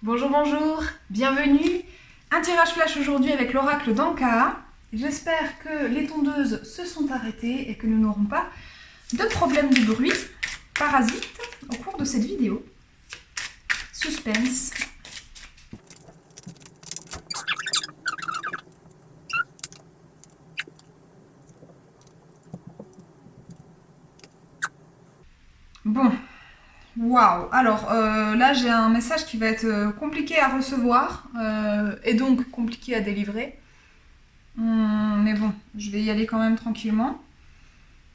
Bonjour, bonjour, bienvenue. Un tirage flash aujourd'hui avec l'oracle d'Ankara. J'espère que les tondeuses se sont arrêtées et que nous n'aurons pas de problème de bruit parasite au cours de cette vidéo. Suspense. Bon. Waouh! Alors là j'ai un message qui va être compliqué à recevoir et donc compliqué à délivrer. Mais bon, je vais y aller quand même tranquillement.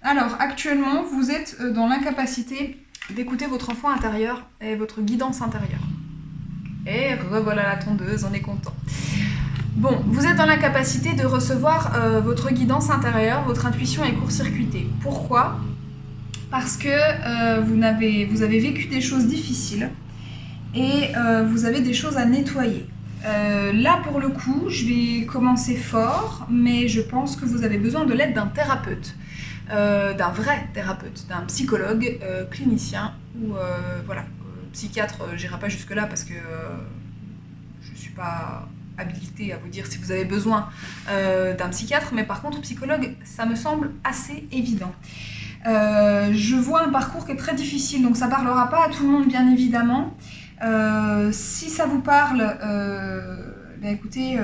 Alors actuellement vous êtes dans l'incapacité d'écouter votre enfant intérieur et votre guidance intérieure. Et revoilà la tondeuse, on est content. Bon, vous êtes dans l'incapacité de recevoir votre guidance intérieure, votre intuition est court-circuitée. Pourquoi ? Parce que vous avez vécu des choses difficiles et vous avez des choses à nettoyer. Là, pour le coup, je vais commencer fort, mais je pense que vous avez besoin de l'aide d'un thérapeute, d'un vrai thérapeute, d'un psychologue, clinicien ou voilà, psychiatre. J'irai pas jusque-là parce que je suis pas habilitée à vous dire si vous avez besoin d'un psychiatre, mais par contre, psychologue, ça me semble assez évident. Je vois un parcours qui est très difficile, donc ça parlera pas à tout le monde bien évidemment. Si ça vous parle, écoutez,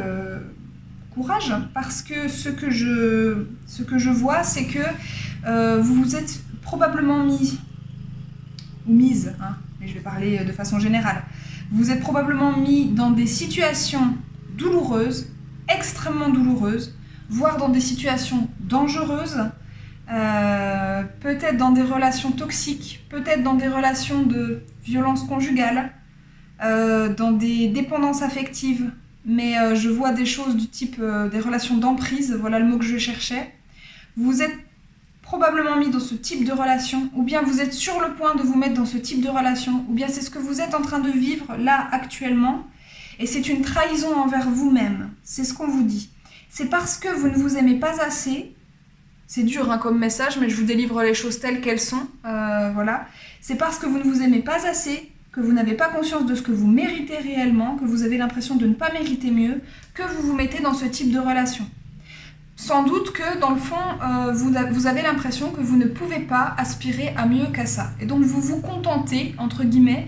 courage, parce que ce que je vois, c'est que vous vous êtes probablement mise, hein, mais je vais parler de façon générale, vous êtes probablement mis dans des situations douloureuses, extrêmement douloureuses, voire dans des situations dangereuses. Peut-être dans des relations toxiques, peut-être dans des relations de violence conjugale, dans des dépendances affectives, mais je vois des choses du type des relations d'emprise, voilà le mot que je cherchais. Vous êtes probablement mis dans ce type de relation, ou bien vous êtes sur le point de vous mettre dans ce type de relation, ou bien c'est ce que vous êtes en train de vivre là actuellement, et c'est une trahison envers vous-même, c'est ce qu'on vous dit. C'est parce que vous ne vous aimez pas assez. C'est dur hein, comme message, mais je vous délivre les choses telles qu'elles sont. Voilà. C'est parce que vous ne vous aimez pas assez, que vous n'avez pas conscience de ce que vous méritez réellement, que vous avez l'impression de ne pas mériter mieux, que vous vous mettez dans ce type de relation. Sans doute que dans le fond, vous avez l'impression que vous ne pouvez pas aspirer à mieux qu'à ça. Et donc vous vous contentez, entre guillemets,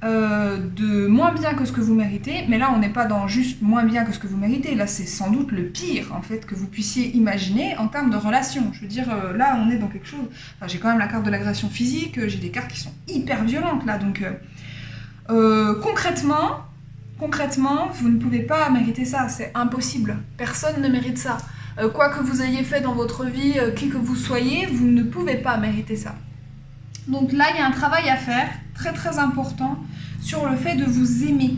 de moins bien que ce que vous méritez, mais là on n'est pas dans juste moins bien que ce que vous méritez, là c'est sans doute le pire en fait que vous puissiez imaginer en termes de relation. Je veux dire, là on est dans quelque chose, enfin, j'ai quand même la carte de l'agression physique, j'ai des cartes qui sont hyper violentes là, donc concrètement, vous ne pouvez pas mériter ça, c'est impossible, personne ne mérite ça. Quoi que vous ayez fait dans votre vie, qui que vous soyez, vous ne pouvez pas mériter ça. Donc là, il y a un travail à faire, très très important, sur le fait de vous aimer.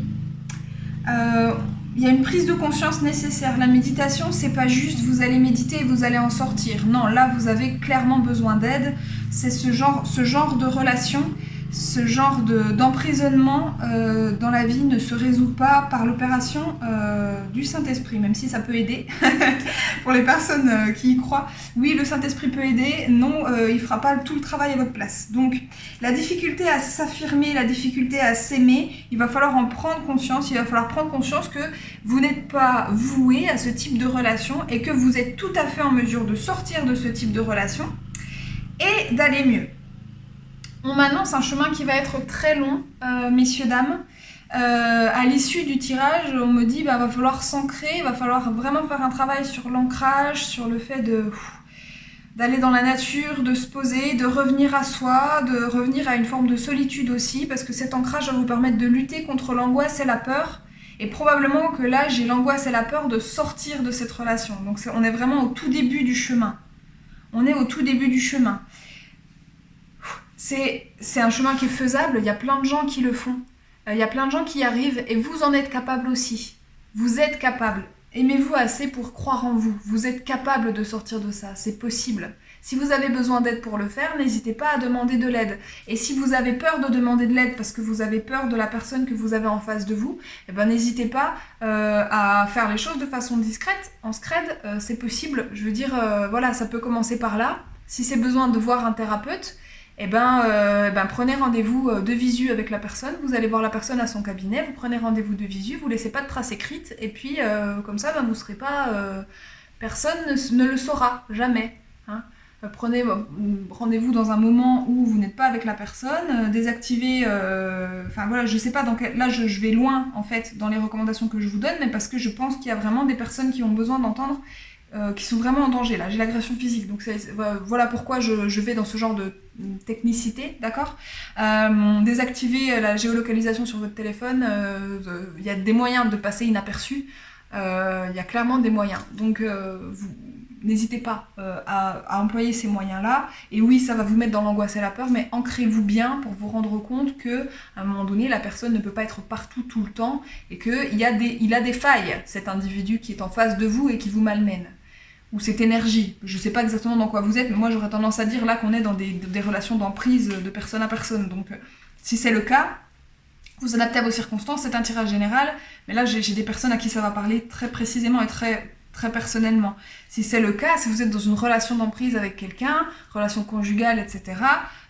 Il y a une prise de conscience nécessaire. La méditation, c'est pas juste vous allez méditer et vous allez en sortir. Non, là, vous avez clairement besoin d'aide. C'est ce genre de relation, ce genre d'emprisonnement dans la vie ne se résout pas par l'opération du Saint-Esprit, même si ça peut aider pour les personnes qui y croient. Oui, le Saint-Esprit peut aider, non, il ne fera pas tout le travail à votre place. Donc, la difficulté à s'affirmer, la difficulté à s'aimer, il va falloir en prendre conscience, il va falloir prendre conscience que vous n'êtes pas voué à ce type de relation et que vous êtes tout à fait en mesure de sortir de ce type de relation et d'aller mieux. On m'annonce un chemin qui va être très long, messieurs, dames. À l'issue du tirage, on me dit va falloir s'ancrer, il va falloir vraiment faire un travail sur l'ancrage, sur le fait d'aller dans la nature, de se poser, de revenir à soi, de revenir à une forme de solitude aussi, parce que cet ancrage va vous permettre de lutter contre l'angoisse et la peur. Et probablement que là, j'ai l'angoisse et la peur de sortir de cette relation. Donc on est vraiment au tout début du chemin. On est au tout début du chemin. C'est un chemin qui est faisable, il y a plein de gens qui le font. Il y a plein de gens qui y arrivent et vous en êtes capable aussi. Vous êtes capable. Aimez-vous assez pour croire en vous. Vous êtes capable de sortir de ça, c'est possible. Si vous avez besoin d'aide pour le faire, n'hésitez pas à demander de l'aide. Et si vous avez peur de demander de l'aide parce que vous avez peur de la personne que vous avez en face de vous, eh ben, n'hésitez pas à faire les choses de façon discrète. En scred, c'est possible. Je veux dire, voilà, ça peut commencer par là. Si c'est besoin de voir un thérapeute, prenez rendez-vous de visu avec la personne, vous allez voir la personne à son cabinet, vous prenez rendez-vous de visu, vous laissez pas de traces écrites, et puis comme ça, vous serez pas... personne ne le saura, jamais. Hein. Prenez rendez-vous dans un moment où vous n'êtes pas avec la personne, désactivez... je sais pas, là je vais loin en fait dans les recommandations que je vous donne, mais parce que je pense qu'il y a vraiment des personnes qui ont besoin d'entendre qui sont vraiment en danger. Là, j'ai l'agression physique, donc voilà pourquoi je vais dans ce genre de technicité, d'accord. Désactiver la géolocalisation sur votre téléphone, il y a des moyens de passer inaperçu, il y a clairement des moyens, donc n'hésitez pas à employer ces moyens-là, et oui, ça va vous mettre dans l'angoisse et la peur, mais ancrez-vous bien pour vous rendre compte que à un moment donné, la personne ne peut pas être partout tout le temps, et qu'il a des failles, cet individu qui est en face de vous et qui vous malmène. Ou cette énergie. Je ne sais pas exactement dans quoi vous êtes, mais moi j'aurais tendance à dire là qu'on est dans des relations d'emprise de personne à personne. Donc si c'est le cas, vous adaptez à vos circonstances, c'est un tirage général, mais là j'ai des personnes à qui ça va parler très précisément et très, très personnellement. Si c'est le cas, si vous êtes dans une relation d'emprise avec quelqu'un, relation conjugale, etc.,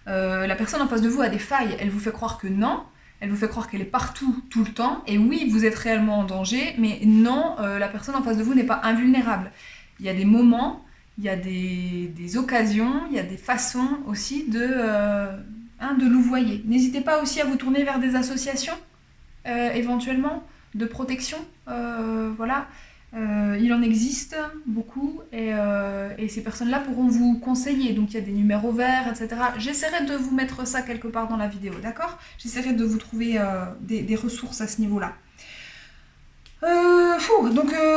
la personne en face de vous a des failles, elle vous fait croire que non, elle vous fait croire qu'elle est partout, tout le temps, et oui, vous êtes réellement en danger, mais non, la personne en face de vous n'est pas invulnérable. Il y a des moments, il y a des occasions, il y a des façons aussi de louvoyer. N'hésitez pas aussi à vous tourner vers des associations, éventuellement, de protection. Voilà. Il en existe beaucoup et ces personnes-là pourront vous conseiller. Donc il y a des numéros verts, etc. J'essaierai de vous mettre ça quelque part dans la vidéo, d'accord? J'essaierai de vous trouver des ressources à ce niveau-là.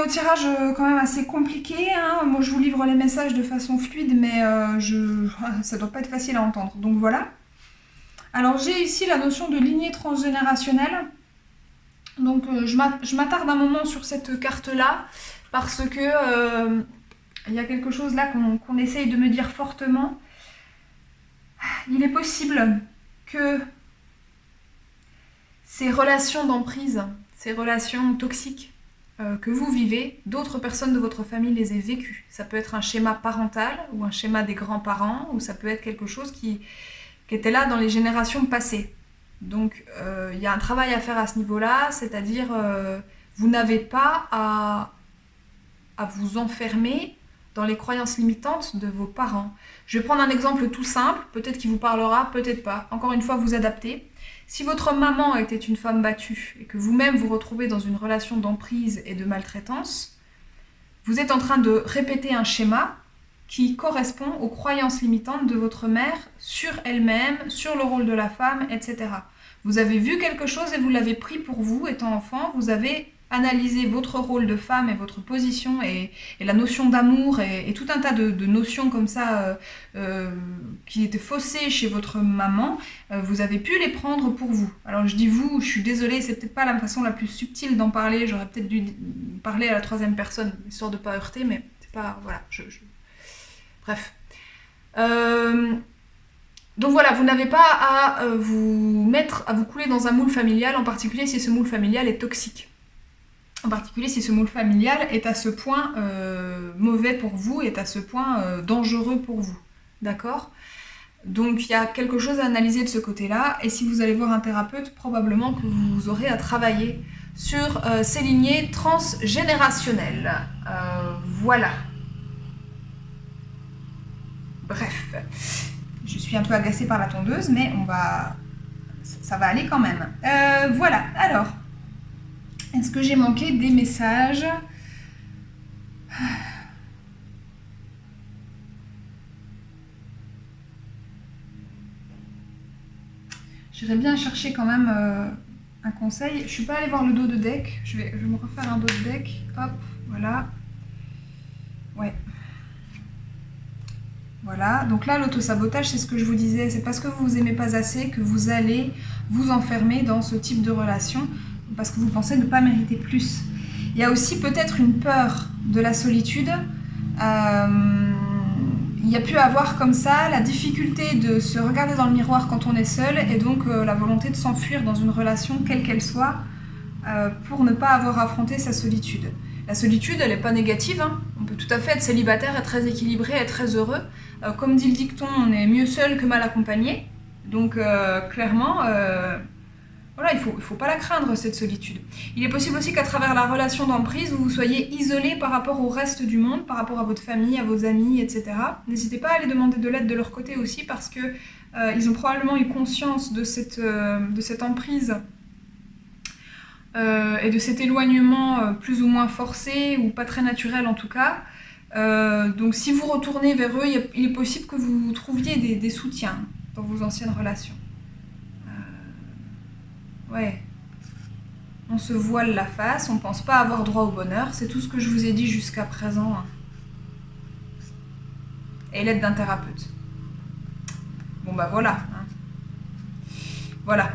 Tirage quand même assez compliqué, hein. Moi je vous livre les messages de façon fluide, mais ça doit pas être facile à entendre, donc voilà. Alors j'ai ici la notion de lignée transgénérationnelle, donc je m'attarde un moment sur cette carte-là, parce que il y a quelque chose là qu'on essaye de me dire fortement. Il est possible que ces relations d'emprise, ces relations toxiques que vous vivez, d'autres personnes de votre famille les aient vécues. Ça peut être un schéma parental ou un schéma des grands-parents, ou ça peut être quelque chose qui était là dans les générations passées. Donc il y a un travail à faire à ce niveau-là, c'est-à-dire vous n'avez pas à vous enfermer dans les croyances limitantes de vos parents. Je vais prendre un exemple tout simple, peut-être qu'il vous parlera, peut-être pas. Encore une fois, vous adaptez. Si votre maman était une femme battue et que vous-même vous retrouvez dans une relation d'emprise et de maltraitance, vous êtes en train de répéter un schéma qui correspond aux croyances limitantes de votre mère sur elle-même, sur le rôle de la femme, etc. Vous avez vu quelque chose et vous l'avez pris pour vous, étant enfant, vous avez analysé votre rôle de femme et votre position et la notion d'amour et tout un tas de notions comme ça qui étaient faussées chez votre maman, vous avez pu les prendre pour vous. Alors je dis vous, je suis désolée, c'est peut-être pas la façon la plus subtile d'en parler, j'aurais peut-être dû parler à la troisième personne, histoire de pas heurter, mais c'est pas... Voilà, Bref. Donc voilà, vous n'avez pas à vous couler dans un moule familial, en particulier si ce moule familial est toxique. En particulier si ce moule familial est à ce point mauvais pour vous, est à ce point dangereux pour vous. D'accord ? Donc il y a quelque chose à analyser de ce côté-là, et si vous allez voir un thérapeute, probablement que vous aurez à travailler sur ces lignées transgénérationnelles. Voilà. Bref. Je suis un peu agacée par la tondeuse, mais ça va aller quand même. Voilà, alors... Est-ce que j'ai manqué des messages? J'irais bien chercher quand même un conseil. Je suis pas allée voir le dos de deck. Je vais me refaire un dos de deck. Hop, voilà. Ouais. Voilà, donc là l'autosabotage, c'est ce que je vous disais, c'est parce que vous vous aimez pas assez que vous allez vous enfermer dans ce type de relation, parce que vous pensez ne pas mériter plus. Il y a aussi peut-être une peur de la solitude. Il y a pu avoir comme ça la difficulté de se regarder dans le miroir quand on est seul, et donc la volonté de s'enfuir dans une relation, quelle qu'elle soit, pour ne pas avoir affronté sa solitude. La solitude, elle n'est pas négative, hein. On peut tout à fait être célibataire, être très équilibré, être très heureux. Comme dit le dicton, on est mieux seul que mal accompagné. Donc clairement, voilà, il faut pas la craindre, cette solitude. Il est possible aussi qu'à travers la relation d'emprise, vous soyez isolé par rapport au reste du monde, par rapport à votre famille, à vos amis, etc. N'hésitez pas à aller demander de l'aide de leur côté aussi, parce que ils ont probablement eu conscience de cette emprise et de cet éloignement plus ou moins forcé, ou pas très naturel en tout cas. Donc si vous retournez vers eux, il est possible que vous trouviez des soutiens dans vos anciennes relations. Ouais. On se voile la face, on pense pas avoir droit au bonheur, c'est tout ce que je vous ai dit jusqu'à présent. Et l'aide d'un thérapeute. Bon bah voilà. Voilà.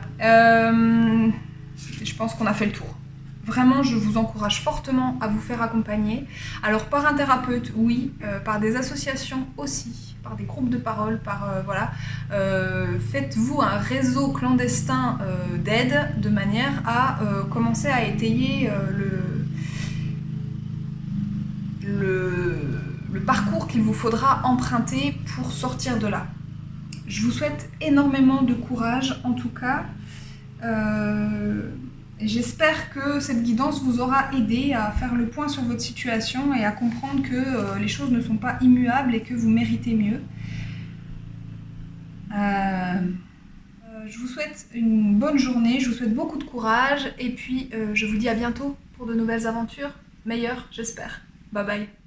Je pense qu'on a fait le tour. Vraiment, je vous encourage fortement à vous faire accompagner. Alors par un thérapeute, oui, par des associations aussi, par des groupes de parole, voilà. Faites-vous un réseau clandestin d'aide de manière à commencer à étayer le parcours qu'il vous faudra emprunter pour sortir de là. Je vous souhaite énormément de courage, en tout cas. J'espère que cette guidance vous aura aidé à faire le point sur votre situation et à comprendre que les choses ne sont pas immuables et que vous méritez mieux. Je vous souhaite une bonne journée, je vous souhaite beaucoup de courage et puis je vous dis à bientôt pour de nouvelles aventures, meilleures j'espère. Bye bye.